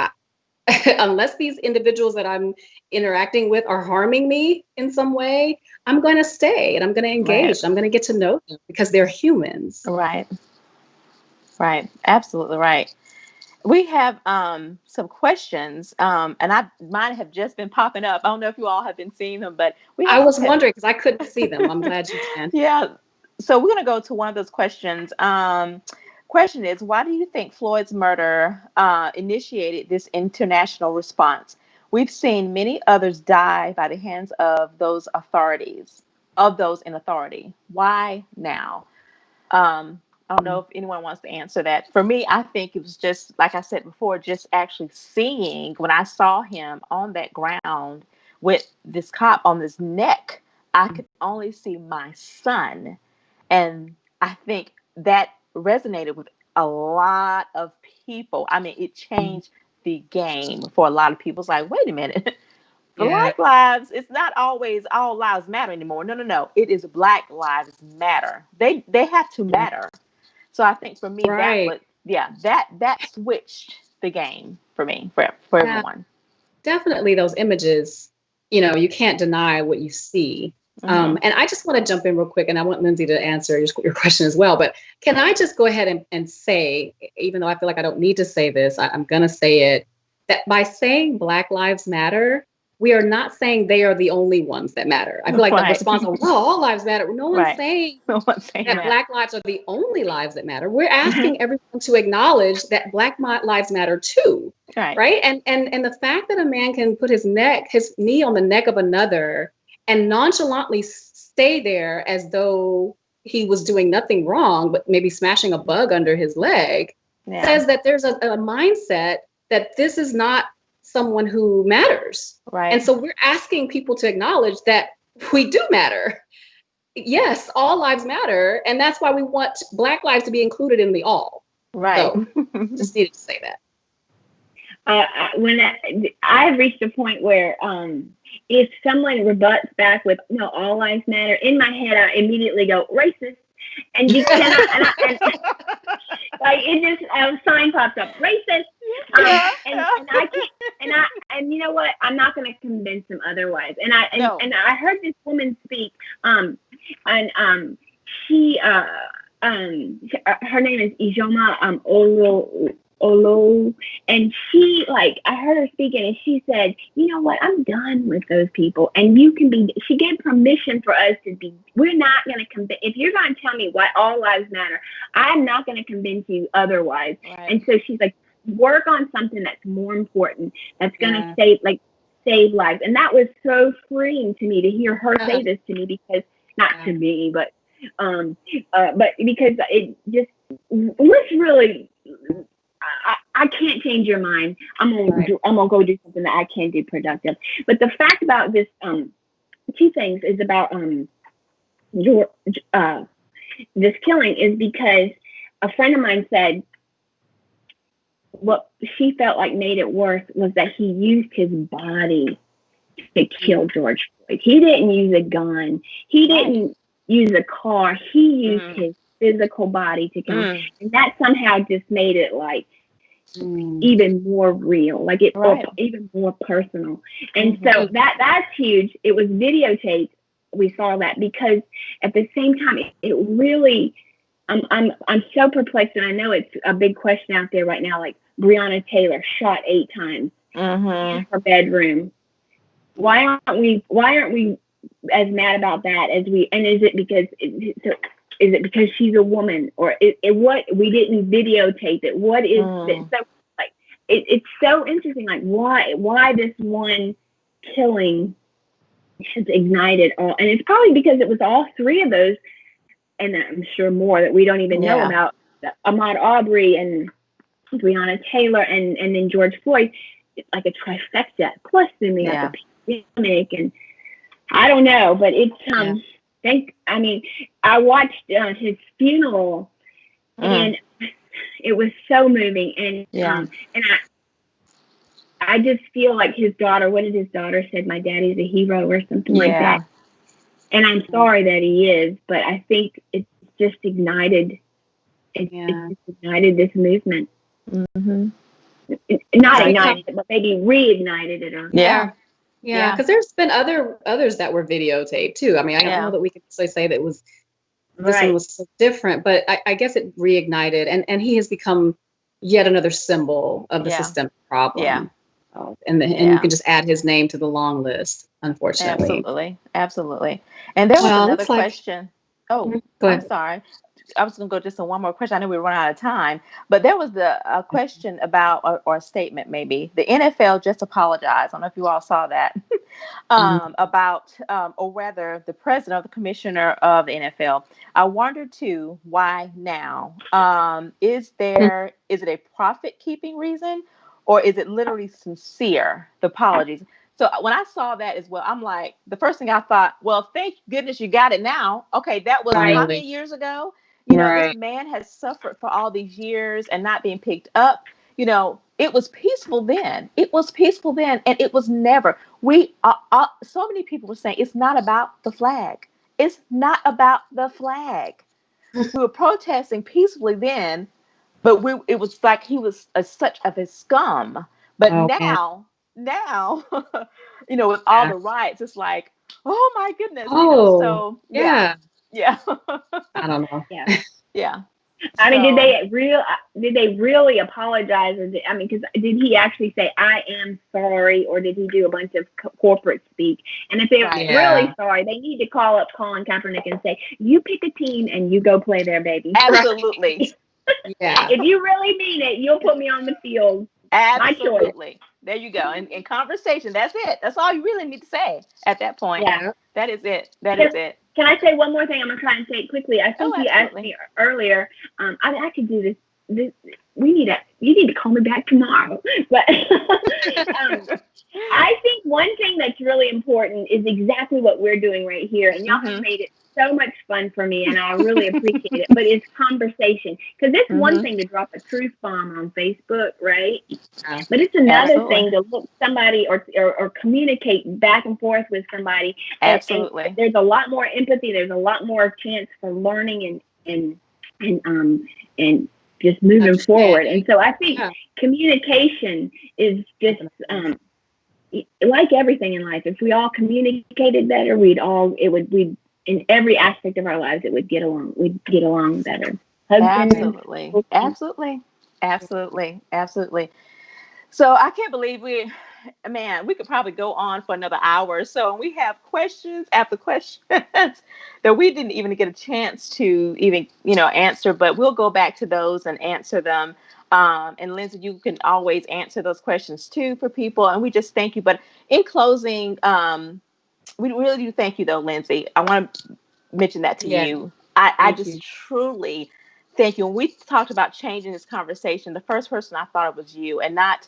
unless these individuals that I'm interacting with are harming me in some way, I'm going to stay and I'm going to Right. engage. I'm going to get to know them because they're humans. Right. Right. Absolutely right. We have some questions, and mine have just been popping up. I don't know if you all have been seeing them, but we I have some. was wondering because I couldn't see them. I'm glad you can. Yeah. So we're going to go to one of those questions. Question is, why do you think Floyd's murder initiated this international response? We've seen many others die by the hands of those authorities, of those in authority. Why now? I don't know if anyone wants to answer that. For me, I think it was just, like I said before, just actually seeing when I saw him on that ground with this cop on his neck, I could only see my son. And I think that resonated with a lot of people. I mean, it changed the game for a lot of people. It's like, wait a minute. Yeah. Black lives, it's not always all lives matter anymore. No, no, no. It is Black lives matter. They have to Yeah. matter. So I think for me that Right. was, yeah, that switched the game for me, for Yeah. everyone. Definitely those images, you can't deny what you see. Hmm. And I just want to jump in real quick, and I want Lindsay to answer your question as well. But can I just go ahead and say, even though I feel like I don't need to say this, I'm going to say it, that by saying Black Lives Matter, we are not saying they are the only ones that matter. I feel like the Right. response of, well, all lives matter. No one's Right. saying No one's saying that that. Black lives are the only lives that matter. We're Hmm. asking everyone to acknowledge that lives matter too, Right. right? And the fact that a man can put his knee on the neck of another and nonchalantly stay there as though he was doing nothing wrong, but maybe smashing a bug under his leg, Yeah. says that there's a mindset that this is not someone who matters. And Right. so we're asking people to acknowledge that we do matter. yes, all lives matter. And that's why we want Black lives to be included in the all. Right. So just needed to say that. When I've reached a point where if someone rebuts back with no, all lives matter, in my head I immediately go racist, and like it just a sign pops up racist, and I can't, and you know what, I'm not going to convince them otherwise. And I heard this woman speak, and she her name is Ijoma Olo, and she, like, I heard her speaking, and she said, you know what, I'm done with those people, and you can be, she gave permission for us to be, we're not going to convince, if you're going to tell me why all lives matter, I'm not going to convince you otherwise. Right. And so she's like, work on something that's more important, that's going to save lives. And that was so freeing to me to hear her say this to me, because, not to me, but because it just, let's really, I can't change your mind. I'm gonna go do something that I can do productive. But the fact about this, two things is about this killing is because a friend of mine said what she felt like made it worse was that he used his body to kill George Floyd. He didn't use a gun. He didn't use a car. He used his physical body to kill him. And that somehow just made it like even more real, like it even more personal. And so that's huge. It was videotaped. We saw that because at the same time, it really, I'm so perplexed, and I know it's a big question out there right now. Like Breonna Taylor shot 8 times in her bedroom. Why aren't we as mad about that as we? And is it because she's a woman, or what we didn't videotape it? What is it? So like it's so interesting. Like why this one killing has ignited all, and it's probably because it was all 3 of those, and I'm sure more that we don't even know about. Ahmaud Arbery and Breonna Taylor and then George Floyd. It's like a trifecta. Plus then we have the pandemic, and I don't know, but it's I watched his funeral, and it was so moving, and I just feel like his daughter. What did his daughter said? My daddy's a hero, or something like that. And I'm sorry that he is, but I think it's just ignited. It just ignited this movement. Not ignited it, but maybe reignited it. Or Yeah, because there's been others that were videotaped too. I mean, I don't know that we can say that it was this one was so different, but I guess it reignited, and he has become yet another symbol of the systemic problem. Yeah. And you can just add his name to the long list, unfortunately. Absolutely. And there was another question. Oh, go ahead. I'm sorry. I was going to go just on one more question. I know we run out of time, but there was a question about, or a statement maybe, the NFL just apologized. I don't know if you all saw that, about, or rather the president or the commissioner of the NFL. I wonder too, why now? Is it a profit keeping reason, or is it literally sincere, the apologies? So when I saw that as well, I'm like, the first thing I thought, well, thank goodness you got it now. Okay, that was how many years ago? You know, this man has suffered for all these years and not being picked up. You know, it was peaceful then. And it was never. So many people were saying it's not about the flag. It's not about the flag. We were protesting peacefully then, but it was like he was such of a scum. But now, you know, with all the riots, it's like, oh my goodness. Oh, you know, so yeah. I don't know. Yeah. I mean, did they really apologize? Because did he actually say, I am sorry, or did he do a bunch of corporate speak? And if they're really sorry, they need to call up Colin Kaepernick and say, you pick a team and you go play there, baby. Absolutely. If you really mean it, you'll put me on the field. Absolutely. My choice. There you go. In conversation, that's it. That's all you really need to say at that point. Yeah. That is it. Is it. Can I say one more thing? I'm going to try and say it quickly. I think you asked me earlier. I could do this you need to call me back tomorrow. But I think one thing that's really important is exactly what we're doing right here. And y'all have made it so much fun for me, and I really appreciate it. But it's conversation. Because it's one thing to drop a truth bomb on Facebook, right? But it's another thing to look somebody or communicate back and forth with somebody. Absolutely. And there's a lot more empathy. There's a lot more chance for learning and just moving forward. And so I think communication is just like everything in life. If we all communicated better, we'd in every aspect of our lives, we'd get along better. Absolutely. So I can't believe we could probably go on for another hour or so. And we have questions after questions that we didn't even get a chance to even, answer, but we'll go back to those and answer them. And Lindsay, you can always answer those questions too for people. And we just thank you. But in closing, we really do thank you though, Lindsay. I want to mention that to you. I just truly thank you. When we talked about changing this conversation, the first person I thought of was you, and not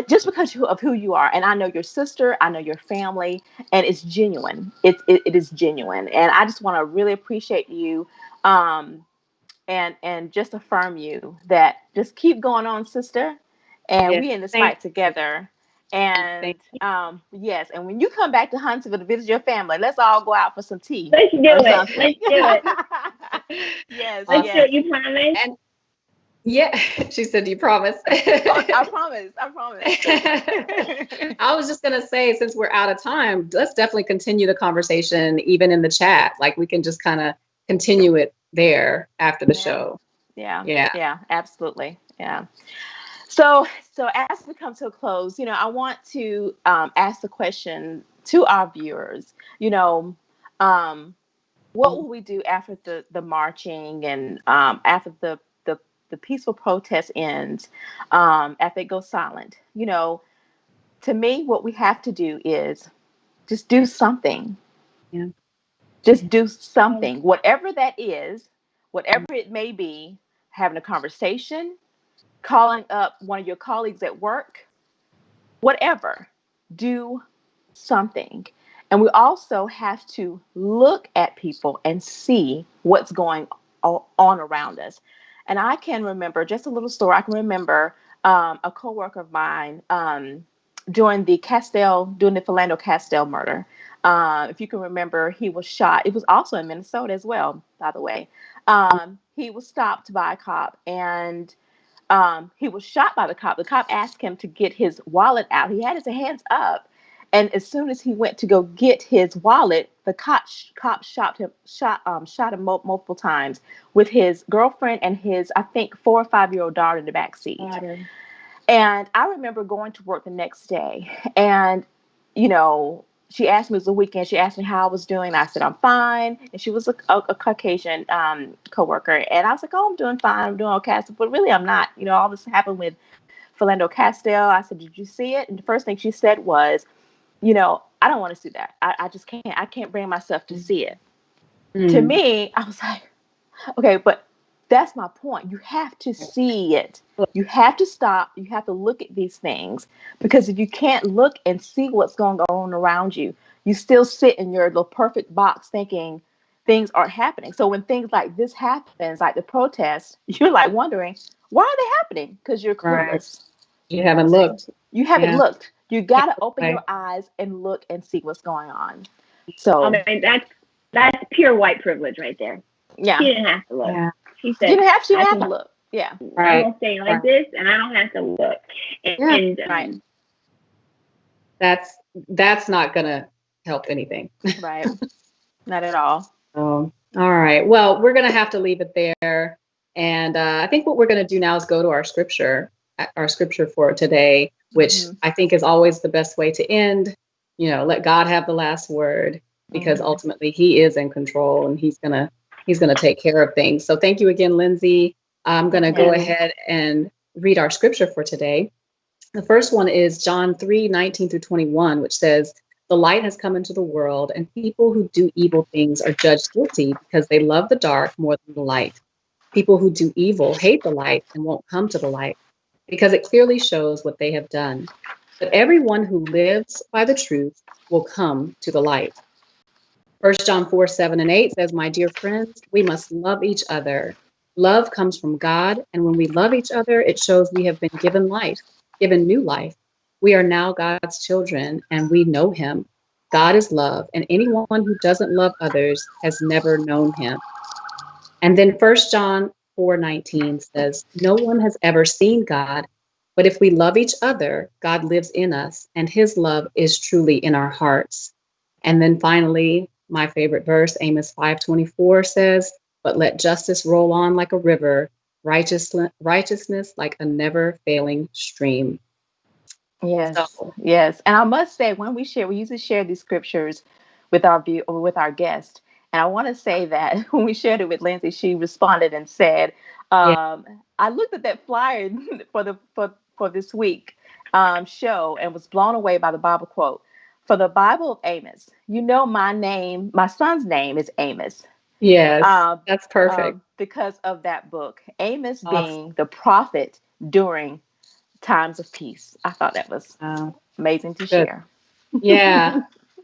just because of who you are. And I know your sister, I know your family, and it's genuine. It is genuine. And I just want to really appreciate you and just affirm you that just keep going on, sister. And we in this fight together. And yes, and when you come back to Huntsville to visit your family, let's all go out for some tea. Let's do it. Yes. Let's do it. You promise? And she said, "Do you promise?" I promise. I was just gonna say, since we're out of time, let's definitely continue the conversation, even in the chat. Like we can just kind of continue it there after the show. Yeah, absolutely. Yeah. So as we come to a close, I want to ask the question to our viewers. What will we do after the marching and after the peaceful protest ends, after it goes silent? To me, what we have to do is just do something. Yeah. Just do something, whatever that is, whatever it may be. Having a conversation, calling up one of your colleagues at work, whatever. Do something. And we also have to look at people and see what's going on around us. And I can remember just a little story. I can remember a coworker of mine during the Philando Castile murder. If you can remember, he was shot. It was also in Minnesota as well, by the way. He was stopped by a cop, and he was shot by the cop. The cop asked him to get his wallet out. He had his hands up, and as soon as he went to go get his wallet, the cop shot him multiple times with his girlfriend and his, I think, 4 or 5 year old daughter in the back seat. And I remember going to work the next day, and she asked me, it was the weekend, she asked me how I was doing. I said, I'm fine. And she was a Caucasian coworker. And I was like, oh, I'm doing fine. I'm doing okay. I said, but really, I'm not. All this happened with Philando Castile. I said, did you see it? And the first thing she said was, I don't want to see that. I just can't. I can't bring myself to see it. To me, I was like, okay, but that's my point. You have to see it. You have to stop. You have to look at these things, because if you can't look and see what's going on around you, you still sit in your little perfect box thinking things aren't happening. So when things like this happens, like the protest, you're like wondering, why are they happening? Because you're clueless. You haven't looked. You haven't looked. You got to open your eyes and look and see what's going on. So I mean, that's pure white privilege right there. Yeah. She didn't have to look. Yeah. She said, she didn't have to look. Yeah. Right. I'm going to stay like this, and I don't have to look. And that's not going to help anything. Right. Not at all. All right. Well, we're going to have to leave it there. And I think what we're going to do now is go to our scripture for today, which I think is always the best way to end. Let God have the last word, because ultimately He is in control, and He's gonna take care of things. So thank you again, Lindsay. I'm going to go ahead and read our scripture for today. The first one is John 3:19-21, which says, "The light has come into the world, and people who do evil things are judged guilty because they love the dark more than the light. People who do evil hate the light and won't come to the light because it clearly shows what they have done. But everyone who lives by the truth will come to the light. 1 John 4:7-8 says, "My dear friends, we must love each other. Love comes from God, and when we love each other, it shows we have been given life, given new life. We are now God's children, and we know him. God is love, and anyone who doesn't love others has never known him." And then 1 John 4:19 says, "No one has ever seen God, but if we love each other, God lives in us, and his love is truly in our hearts." And then finally, my favorite verse, Amos 5:24 says, "But let justice roll on like a river, righteousness like a never failing stream." Yes, So, yes. And I must say, when we usually share these scriptures with our guest. And I want to say that when we shared it with Lindsay, she responded and said, yeah, "I looked at that flyer for this week show and was blown away by the Bible quote. For the Bible of Amos, my son's name is Amos, yes, uh, that's perfect. because of that book, Amos Awesome. being the prophet during times of peace." I thought that was amazing to Good. share. Yeah,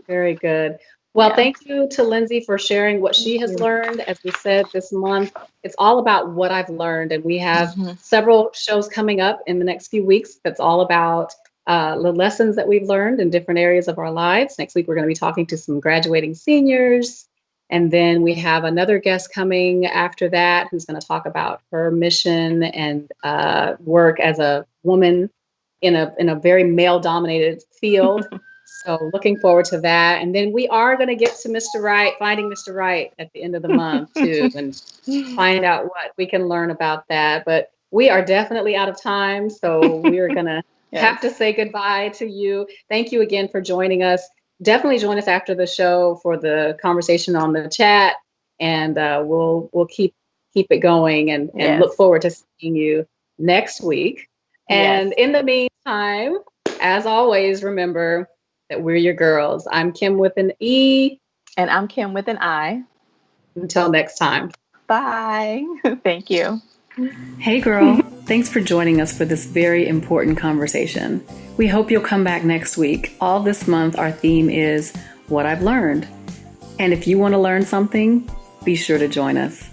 very good. Well, Yeah. thank you to Lindsay for sharing what she Thank has you. learned. As we said this month, it's all about what I've learned. And we have Mhm. several shows coming up in the next few weeks that's all about the lessons that we've learned in different areas of our lives. Next week, we're going to be talking to some graduating seniors. And then we have another guest coming after that who's going to talk about her mission and work as a woman in a very male dominated field. So looking forward to that. And then we are going to get to Mr. Right, finding Mr. Right at the end of the month too, and find out what we can learn about that. But we are definitely out of time. So we are going to have to Yes. say goodbye to you. Thank you again for joining us. Definitely join us after the show for the conversation on the chat. And we'll keep it going and look Yes. forward to seeing you next week. Yes. And in the meantime, as always, remember that we're your girls. I'm Kim with an E. And I'm Kim with an I. Until next time. Bye. Thank you. Hey girl, thanks for joining us for this very important conversation. We hope you'll come back next week. All this month, our theme is What I've Learned. And if you want to learn something, be sure to join us.